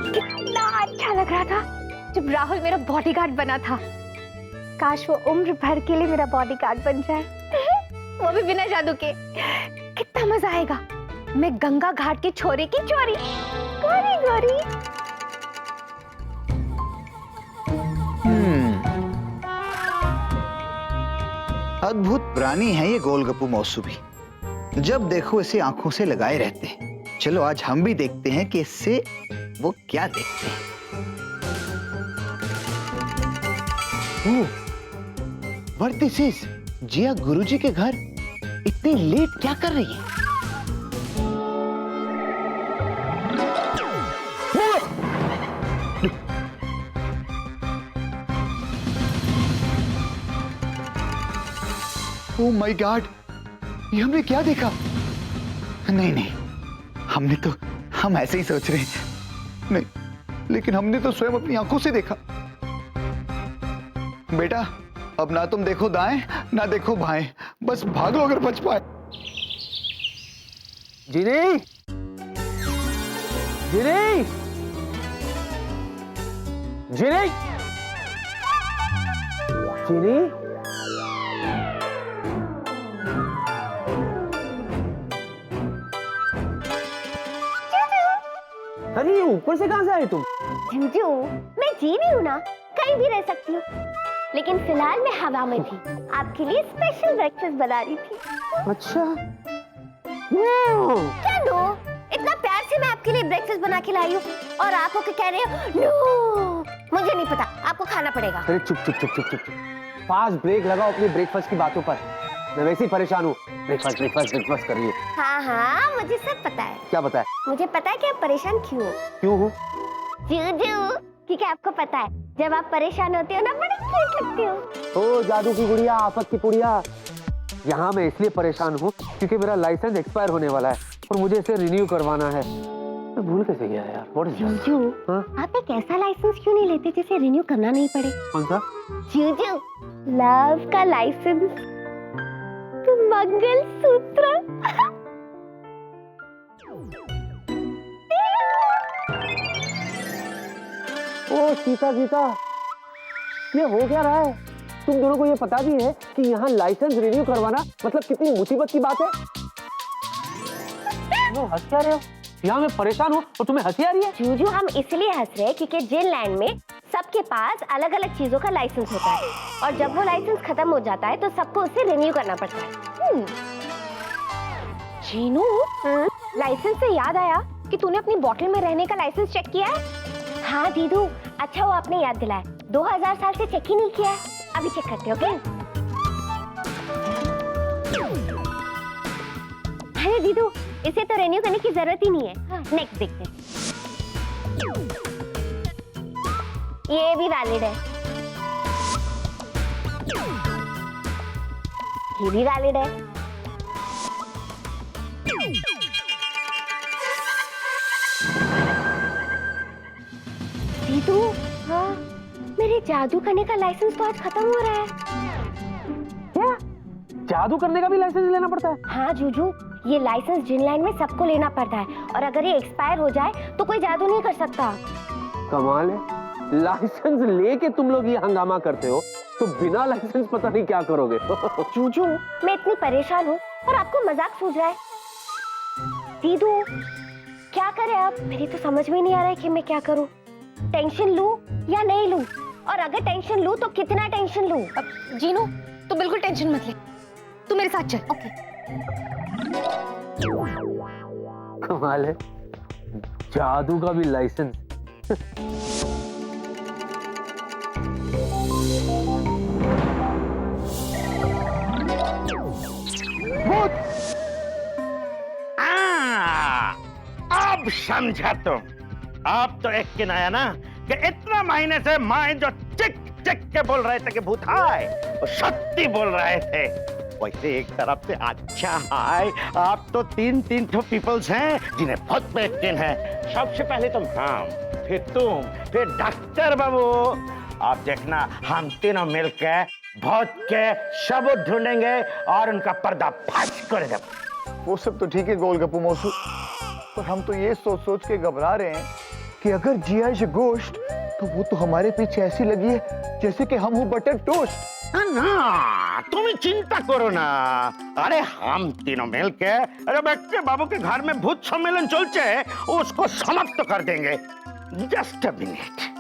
कितना अच्छा लग रहा था जब राहुल मेरा बॉडीगार्ड बना था। काश वो उम्र भर के लिए मेरा बॉडीगार्ड बन जाए, वो भी बिना जादू के। कितना मजा आएगा। मैं गंगा घाट के छोरे की चोरी, गोरी गोरी। अद्भुत प्राणी है ये गोलगप्पू मौसमी। जब देखो इसे आंखों से लगाए रहते हैं। चलो आज हम भी देखते हैं कि इससे वो क्या देखते हैं। What this is? जिया गुरुजी के घर इतनी लेट क्या कर रही है? ओह माय गॉड, ये हमने क्या देखा? नहीं नहीं, हम ऐसे ही सोच रहे हैं। नहीं, लेकिन हमने तो स्वयं अपनी आंखों से देखा। बेटा, अब ना तुम देखो दाएं ना देखो बाएं, बस भाग लो अगर बच पाए। जिनी, जिनी, जिनी, जिनी, अरे ये ऊपर से कहां से आए तुम? जूजू, मैं जीनी हूँ ना, कहीं भी रह सकती हूँ, लेकिन फिलहाल मैं हवा में थी। आपके लिए स्पेशल ब्रेकफास्ट बना रही थी। अच्छा, क्या नो? इतना प्यार से मैं आपके लिए ब्रेकफास्ट बना के लाई हूँ और आप होके कह रहे हो नो, मुझे नहीं पता, आपको खाना पड़ेगा। अरे चुप चुप चुप चुप चुप, फास्ट ब्रेक लगाओ अपने ब्रेकफास्ट की बातों पर। मैं वैसे ही परेशान हूँ, ब्रेकफास्ट ब्रेकफास्ट ब्रेकफास्ट कर रही हूँ। हाँ हाँ, मुझे सब पता है। क्या पता है? मुझे पता है कि आप परेशान क्यों हो। क्यों हूँ? जूजू, क्योंकि आपको पता है जब आप परेशान होते हो ना, बड़े क्यूट लगते हो। ओ जादू की गुड़िया, आफत की पुड़िया, यहाँ मैं इसलिए परेशान हूँ क्योंकि मेरा लाइसेंस एक्सपायर होने वाला है और मुझे इसे रिन्यू करवाना है। मैं भूल कैसे गया यार? What is this? जूजू, आप एक ऐसा लाइसेंस क्यों नहीं लेते जिसे रिन्यू करना नहीं पड़े? कौन सा? जूजू, लव का लाइसेंस, मंगलसूत्र। ओ सीता गीता, ये हो क्या रहा है? तुम दोनों को ये पता भी है कि यहाँ लाइसेंस रिन्यू करवाना मतलब कितनी मुसीबत की बात है? तुम हंस क्या रहे हो? यहाँ मैं परेशान हूँ और तुम्हें हंसी आ रही है? जूजू, हम इसलिए हंस रहे हैं क्योंकि जिनलैंड में सबके पास अलग अलग चीजों का लाइसेंस होता है और जब वो लाइसेंस खत्म हो जाता है तो सबको उसे रिन्यू करना पड़ता है। जीनू, लाइसेंस से याद आया कि तूने अपनी बोतल में रहने का लाइसेंस चेक किया है? हाँ दीदू, अच्छा वो आपने याद दिलाया। 2000 साल से चेक ही नहीं किया है। अभी चेक करते हो क्या? अरे दीदू, इसे तो रिन्यू करने की जरूरत ही नहीं है। नेक्स्ट देखते हैं। ये भी वैलिड है, ये भी वैलिड है। दीदू, हाँ, मेरे जादू करने का लाइसेंस तो आज खत्म हो रहा है। क्या? जादू करने का भी लाइसेंस लेना पड़ता है? हाँ जूजू, ये लाइसेंस जिनलैंड में सबको लेना पड़ता है और अगर ये एक्सपायर हो जाए तो कोई जादू नहीं कर सकता। कमाल है, लाइसेंस लेके तुम लोग ये हंगामा करते हो तो बिना लाइसेंस पता नहीं क्या करोगे। जूजू, मैं इतनी परेशान हूँ और आपको मजाक सूझ रहा है। दीदू, क्या करें अब? मेरी तो समझ में नहीं आ रहा है कि मैं क्या करूँ। टेंशन लूं या नहीं लूं? और अगर टेंशन लूं तो कितना टेंशन लूं? जीनू, तू बिल्कुल टेंशन मत ले, तू मेरे साथ चल। ओके। कमाल है, जादू का भी लाइसेंस। अब समझा तुम। अब तो एक दिन आया ना कि इतना महीने से माए जो चिक चिक के बोल रहे थे कि भूत आए, वो सत्य बोल रहे थे। वैसे एक तरफ से अच्छा है, आप तो तीन तो पीपल्स हैं जिन्हें बहुत पे यकीन है। सबसे पहले तुम, हम, फिर तुम, फिर डॉक्टर बाबू। आप देखना, हम तीनों मिलकर भौत के सबूत ढूंढेंगे और उनका पर्दाफाश कर देंगे। वो सब तो ठीक है गोलगप्पू मौसू, पर हम तो ये सोच सोच के घबरा रहे हैं कि अगर जिया इज गोश्त तो वो तो हमारे पीछे ऐसी लगी है जैसे कि हम हो बटर टोस्ट। ना तुम चिंता करो ना, अरे हम तीनों मिल के अरे बच्चे बाबू के घर में भूत सम्मेलन चलते है उसको समाप्त कर देंगे। Just a minute.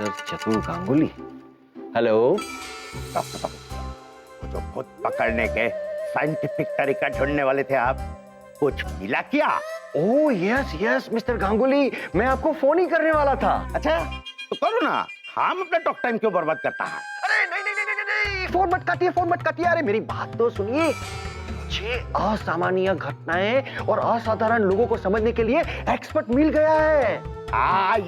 मिस्टर चतुर गांगुली, हेलो। जो भूत पकड़ने के साइंटिफिक तरीका ढूंढने वाले थे आप, कुछ मिला क्या? Oh yes yes mister Ganguly, मैं आपको फोन ही करने वाला था। अच्छा तो करो ना, हम अपना टॉक टाइम क्यों बर्बाद करता है? अरे नहीं नहीं नहीं नहीं नहीं, फोन मत काटिए। अरे मेरी बात तो सुनिए। मुझे असामान्य घटनाएं और असाधारण लोगों को समझने के लिए एक्सपर्ट मिल गया है।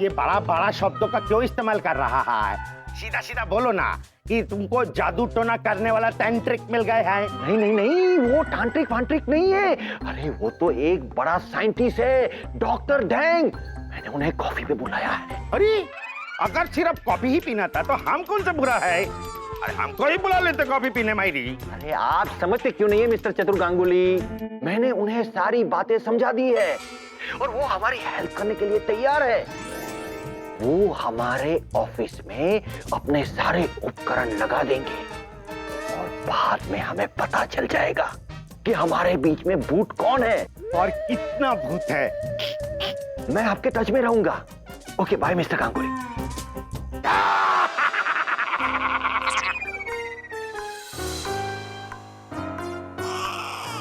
ये बड़ा बड़ा शब्दों का क्यों इस्तेमाल कर रहा है? सीधा सीधा बोलो ना कि तुमको जादू टोना करने वाला तांत्रिक मिल गए हैं। नहीं नहीं नहीं, वो तांत्रिक वांत्रिक नहीं है। अरे वो तो एक बड़ा साइंटिस्ट है, डॉक्टर डेंग। मैंने उन्हें कॉफी पे बुलाया है। अरे अगर सिर्फ कॉफी ही पीना था तो हम कौन सा बुरा है? अरे हमको ही बुला लेते कॉफी पीने मायरी। अरे आप समझते क्यों नहीं है मिस्टर चतुर गांगुली? मैंने उन्हें सारी बातें समझा दी है और वो हमारी हेल्प करने के लिए तैयार है। वो हमारे ऑफिस में अपने सारे उपकरण लगा देंगे और बाद में हमें पता चल जाएगा कि हमारे बीच में भूत कौन है और कितना भूत है। मैं आपके टच में रहूंगा। Okay bye mister Ganguly.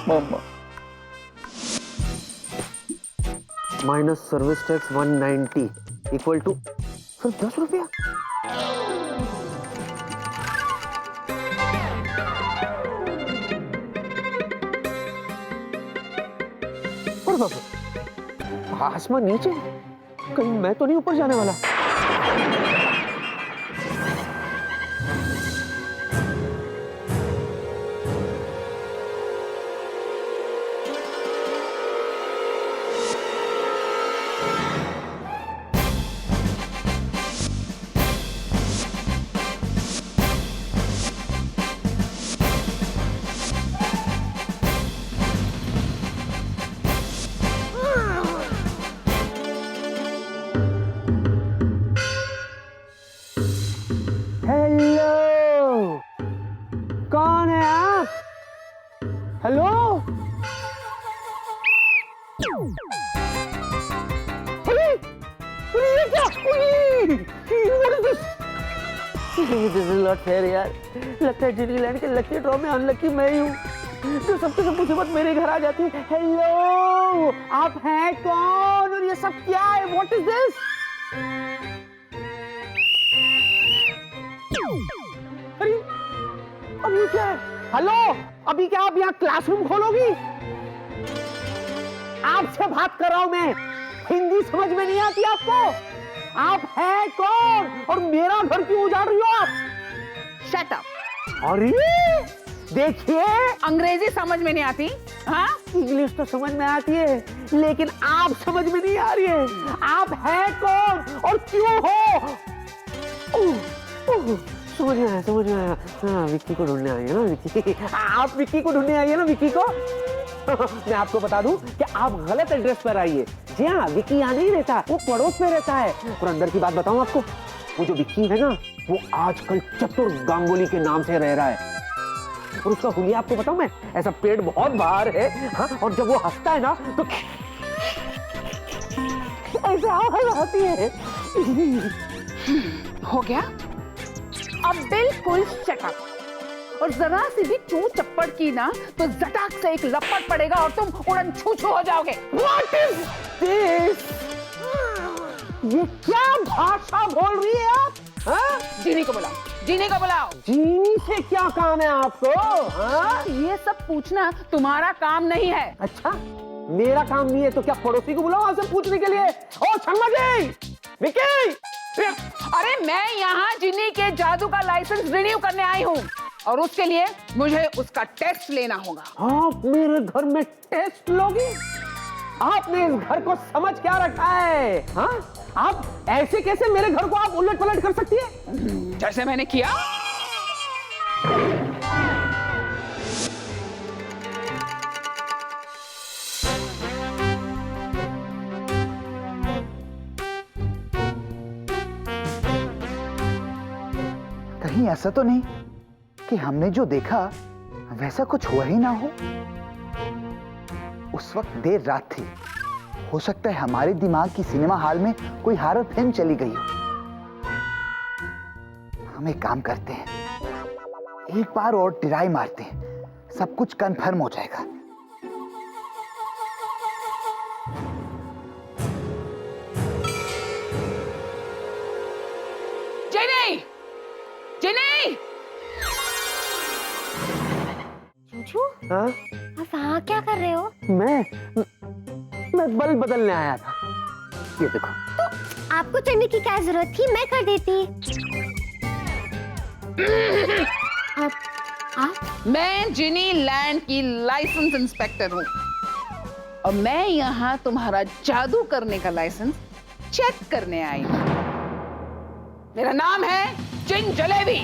मामा minus service tax 190 equal to सिर्फ 10 रुपया। और बाबू आसमान नीचे, कहीं मैं तो नहीं ऊपर जाने वाला। हेलो, अरे ये क्या? What is this? This is not fair यार। लगता है डिज्नीलैंड के लकी ड्रॉ में अनलकी मैं ही हूँ जो सबसे सब मुसीबत मेरे घर आ जाती है। हेलो, आप हैं कौन और ये सब क्या है? What is this? अरे अब ये क्या है? हेलो, अभी क्या आप यहाँ क्लासरूम खोलोगी? आपसे बात कर रहा हूं मैं। हिंदी समझ में नहीं आती आपको? आप हैं कौन और मेरा घर क्यों उजाड़ रही हो आप? Shut up. अरे देखिए, अंग्रेजी समझ में नहीं आती? हाँ, इंग्लिश तो समझ में आती है लेकिन आप समझ में नहीं आ रही है। आप हैं कौन और क्यों हो? समझ में आया। हाँ, विक्की को ढूंढने आई है ना विक्की। आप विक्की को ढूंढने आई है ना विक्की को? मैं आपको बता दूं कि आप गलत एड्रेस पर आई है। जी हाँ, विक्की यहाँ नहीं रहता, वो पड़ोस में रहता है। और अंदर की बात बताऊं आपको, वो जो विक्की है ना, वो आजकल चतुर गांगुली के नाम से रह रहा है। और उसका हुलिया आपको बताऊं मैं, ऐसा पेट बहुत बाहर है। हाँ, और जब वो हंसता है ना तो ऐसा आवाज आती है। हो गया? अब बिल्कुल शट अप। और जरा सी भी चू चप्पड़ की ना तो झटाक से एक लपट पड़ेगा और तुम उड़न छू छू हो जाओगे। What is this? ये क्या भाषा बोल रही है आप? हाँ? जीनी को बुलाओ, जीनी को बुलाओ। जीनी से क्या काम है आपको? हाँ? ये सब पूछना तुम्हारा काम नहीं है। अच्छा, मेरा काम नहीं है तो क्या पड़ोसी को बुलाओ आपसे पूछने के लिए? ओ शर्मा जी, विक्की! अरे मैं यहाँ जिनी के जादू का लाइसेंस रिन्यू करने आई हूँ और उसके लिए मुझे उसका टेस्ट लेना होगा। आप मेरे घर में टेस्ट लोगी? आपने इस घर को समझ क्या रखा है? हाँ, आप ऐसे कैसे मेरे घर को आप उलट पलट कर सकती है? जैसे मैंने किया। कहीं ऐसा तो नहीं कि हमने जो देखा वैसा कुछ हुआ ही ना हो। उस वक्त देर रात थी, हो सकता है हमारे दिमाग की सिनेमा हॉल में कोई हॉरर फिल्म चली गई हो। हम एक काम करते हैं, एक बार और ट्राई मारते हैं, सब कुछ कंफर्म हो जाएगा। जेनी, जेनी, चूचू, हाँ? आप वहाँ क्या कर रहे हो? मैं बल्ब बदलने आया था। ये देखो। तो आपको चढ़ने की क्या जरूरत थी? मैं कर देती। आप मैं जिनी लैंड की लाइसेंस इंस्पेक्टर हूँ और मैं यहाँ तुम्हारा जादू करने का लाइसेंस चेक करने आई हूँ। मेरा नाम है जिन जलेबी।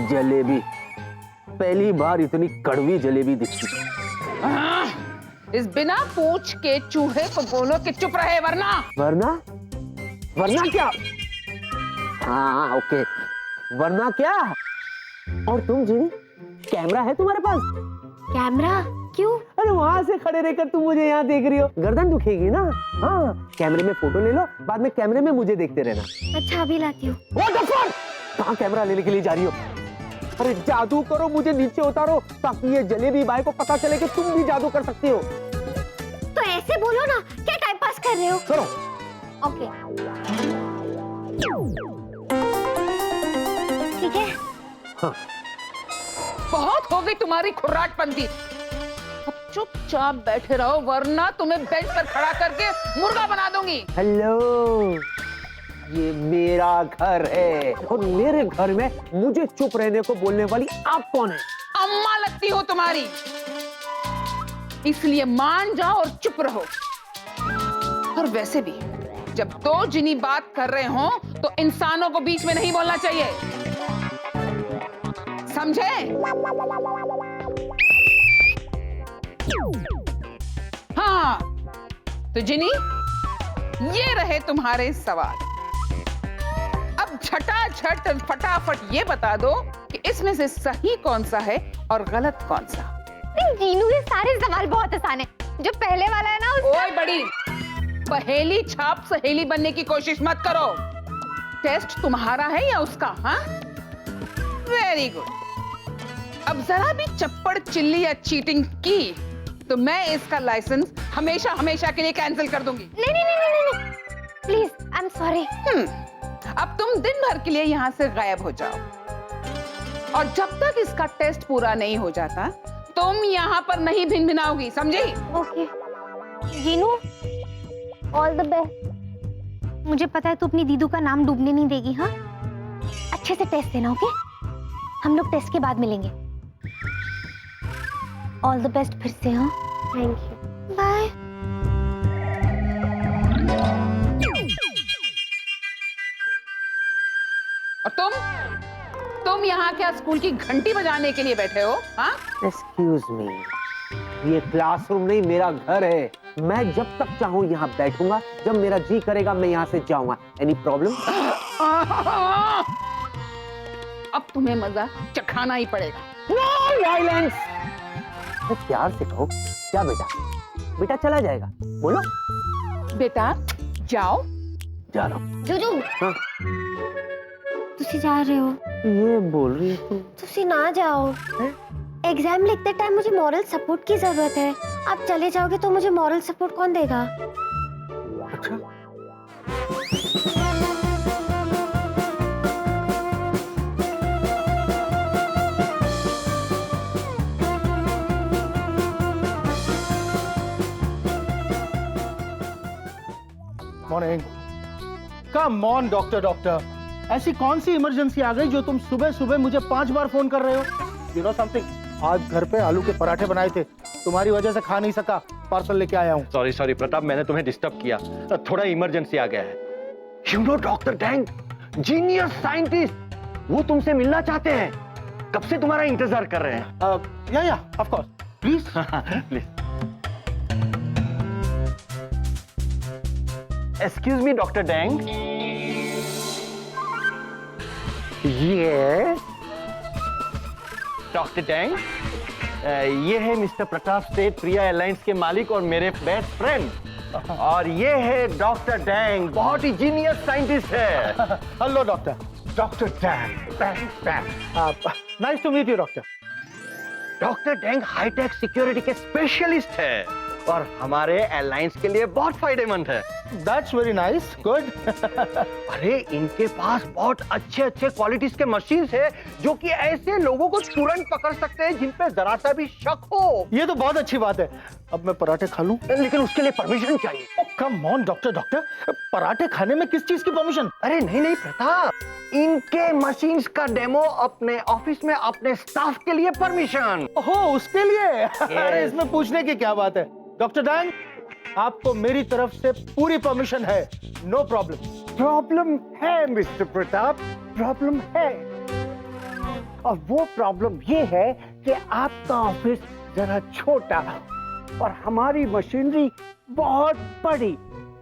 जलेबी? पहली बार इतनी कड़वी जलेबी दिखी। इस बिना पूछ के चूहे को बोलो कि चुप रहे, वरना वरना क्या? हाँ, ओके, वरना क्या? और तुम जिनी, कैमरा है तुम्हारे पास? कैमरा क्यों? अरे वहां से खड़े रहकर तुम मुझे यहाँ देख रही हो, गर्दन दुखेगी ना। हाँ, कैमरे में फोटो ले लो, बाद में कैमरे में मुझे देखते रहना। अच्छा, अभी लाती हूँ। कहाँ कैमरा लेने के लिए जा रही हो? अरे जादू करो, मुझे नीचे उतारो ताकि ये जलेबी बाई को पता चले कि तुम भी जादू कर सकती हो। तो ऐसे बोलो ना, क्या टाइम पास कर रहे हो? करो। ओके, ठीक है। हाँ। बहुत हो गई तुम्हारी खुर्राटपंती। अब चुपचाप बैठे रहो, वरना तुम्हें बेंच पर खड़ा करके मुर्गा बना दूंगी। हेलो, ये मेरा घर है और मेरे घर में मुझे चुप रहने को बोलने वाली आप कौन है? अम्मा लगती हो तुम्हारी, इसलिए मान जाओ और चुप रहो। और वैसे भी जब दो जिनी बात कर रहे हो तो इंसानों को बीच में नहीं बोलना चाहिए, समझे? हाँ, तो जिनी, ये रहे तुम्हारे सवाल। अब झटाझट फटाफट ये बता दो कि इसमें से सही कौन सा है और गलत कौन सा। जीनू, ये सारे सवाल बहुत आसान है। जो पहले वाला है ना, ओए बड़ी, पहेली छाप सहेली बनने की कोशिश मत करो। टेस्ट तुम्हारा है या उसका? हाँ, वेरी गुड। अब जरा भी चप्पड़ चिल्ली या चीटिंग की तो मैं इसका लाइसेंस हमेशा हमेशा के लिए कैंसिल कर दूंगी। नहीं नहीं नहीं नहीं नहीं, प्लीज, आई एम सॉरी। अब तुम दिन भर के लिए यहाँ से गायब हो जाओ और जब तक इसका टेस्ट पूरा नहीं हो जाता तुम यहाँ पर नहीं भिनभिनाओगी, समझी? Okay Jinu, all the best. मुझे पता है तू अपनी दीदू का नाम डूबने नहीं देगी। हाँ, अच्छे से टेस्ट देना। ओके, हम लोग टेस्ट के बाद मिलेंगे। ऑल द बेस्ट फिर से। हाँ, थैंक यू, बाय। और तुम यहाँ क्या स्कूल की घंटी बजाने के लिए बैठे हो? हाँ, एक्सक्यूज मी, ये क्लासरूम नहीं, मेरा घर है। मैं जब तक चाहूँ यहाँ बैठूंगा, जब मेरा जी करेगा मैं यहाँ से जाऊंगा। Any problem? अब तुम्हें मजा चखाना ही पड़ेगा। No violence. तो प्यार से कहो, क्या बेटा? बेटा चला जाएगा, बोलो। बेटा जाओ। जा रहा हूँ। जूजू, हाँ? तुसी जा रहे हो? ये बोल रही है तू? तुसी ना जाओ। एग्जाम लिखते टाइम मुझे मॉरल सपोर्ट की जरूरत है। आप चले जाओगे तो मुझे मॉरल सपोर्ट कौन देगा? अच्छा, मॉर्निंग। कम ऑन डॉक्टर, ऐसी कौन सी इमरजेंसी आ गई जो तुम सुबह सुबह मुझे 5 बार फोन कर रहे हो? यू नो समथिंग, आज घर पे आलू के पराठे बनाए थे, तुम्हारी वजह से खा नहीं सका, पार्सल लेके आया हूँ। सॉरी सॉरी प्रताप, मैंने तुम्हें डिस्टर्ब किया, थोड़ा इमरजेंसी आ गया है। You know doctor dang, genius scientist, वो तुमसे मिलना चाहते हैं, कब से तुम्हारा इंतजार कर रहे हैं। या of course, please. Please. Excuse me doctor dang. ये डॉक्टर डैंग, ये है मिस्टर प्रताप सेठ, प्रिया एयरलाइंस के मालिक और मेरे बेस्ट फ्रेंड। और ये है डॉक्टर डैंग, बहुत ही जीनियस साइंटिस्ट है। Hello doctor. Doctor Dang, nice to meet you doctor. Doctor Dang high tech security के स्पेशलिस्ट है और हमारे एयरलाइंस के लिए बहुत फायदेमंद है। That's very nice, good. अरे इनके पास बहुत अच्छे अच्छे क्वालिटीज के मशीन्स है जो कि ऐसे लोगों को तुरंत पकड़ सकते हैं जिन पे जरा सा भी शक हो। ये तो बहुत अच्छी बात है। अब मैं पराठे खा लूं? लेकिन उसके लिए परमिशन चाहिए। कम ऑन डॉक्टर, पराठे खाने में किस चीज की परमिशन? अरे नहीं प्रताप, इनके मशीन्स का डेमो अपने ऑफिस में अपने स्टाफ के लिए परमिशन। ओहो, उसके लिए? अरे इसमें पूछने की क्या बात है डॉक्टर डैंग, आपको मेरी तरफ से पूरी परमिशन है, नो प्रॉब्लम। प्रॉब्लम है मिस्टर प्रताप, प्रॉब्लम है। और वो प्रॉब्लम ये है कि आपका ऑफिस जरा छोटा और हमारी मशीनरी बहुत बड़ी।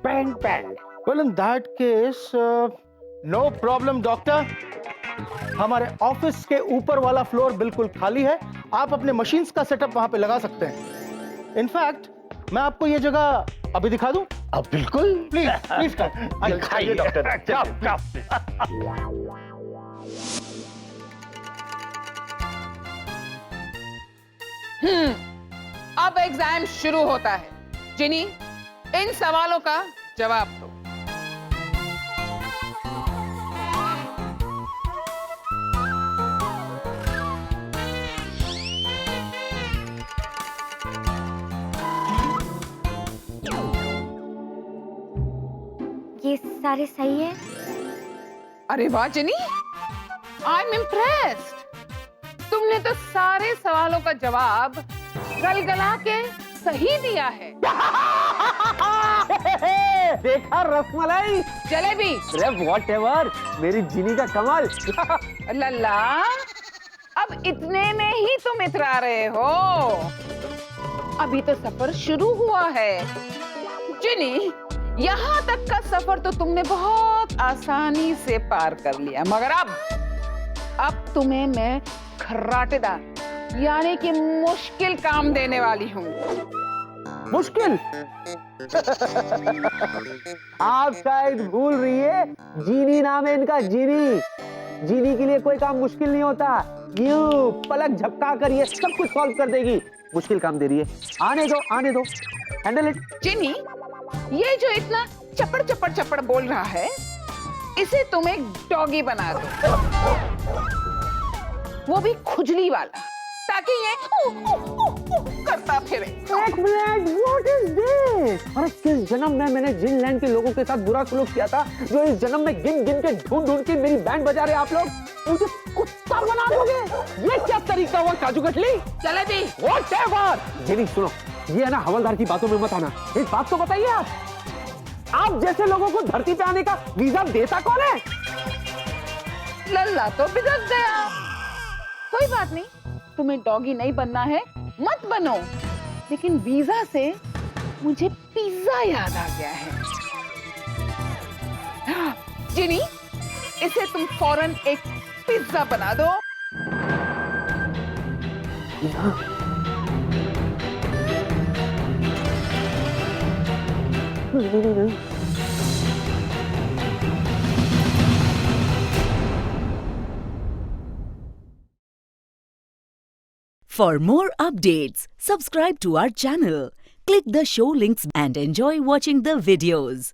Bang bang. Well in that case no problem doctor, हमारे ऑफिस के ऊपर वाला फ्लोर बिल्कुल खाली है, आप अपने मशीन्स का सेटअप वहां पे लगा सकते हैं। इनफैक्ट मैं आपको ये जगह अभी दिखा दूं? अब बिल्कुल, प्लीज प्लीज दिखाइए डॉक्टर। अब एग्जाम शुरू होता है। जिनी, इन सवालों का जवाब दो। ये सारे सही है? अरे वाह जिनी, आई एम इम्प्रेस्ड। तुमने तो सारे सवालों का जवाब गलगला के सही दिया है। देखा रसमलाई, जलेबी, व्हाटएवर, मेरी जीनी का कमाल। लल्ला, अब इतने में ही तुम इतरा रहे हो? अभी तो सफर शुरू हुआ है। जिनी, यहाँ तक का सफर तो तुमने बहुत आसानी से पार कर लिया, मगर अब तुम्हें मैं खर्राटेदार यानी कि मुश्किल काम देने वाली हूँ। मुश्किल? आप शायद भूल रही है, जीनी नाम है इनका, जीनी। जीनी के लिए कोई काम मुश्किल नहीं होता, यूं पलक झपका कर ये सब कुछ सॉल्व कर देगी। मुश्किल काम दे रही है, आने दो, हैंडल इट। जिनी, ये जो इतना चपड़ चपड़ चपड़ बोल रहा है, इसे तुम एक डॉगी बना दो, वो भी खुजली वाला, ताकि ये करता फिरे। एक मिनट, व्हाट इज दिस? अरे किस जन्म में मैंने जिनलैंड के लोगों के साथ बुरा सलूक किया था, जो इस जन्म में गिन गिन के ढूंढ के मेरी बैंड बजा रहे आप लोग? मुझे कुत्ता बना दोगे? ये क्या तरीका हुआ काजू कतली? जलेबी, व्हाटएवर। जेनी सुनो, ये है ना, हवलदार की बातों में मत आना। एक बात तो बताइए, आप जैसे लोगों को धरती पे आने का वीजा देता कौन है? लल्ला तो बिगड़ गया। कोई बात नहीं, तुम्हें डॉगी नहीं बनना है, मत बनो। लेकिन वीजा से मुझे पिज्जा याद आ गया है। जिनी, इसे तुम फौरन एक पिज्जा बना दो। For more updates, subscribe to our channel, click the show links and enjoy watching the videos.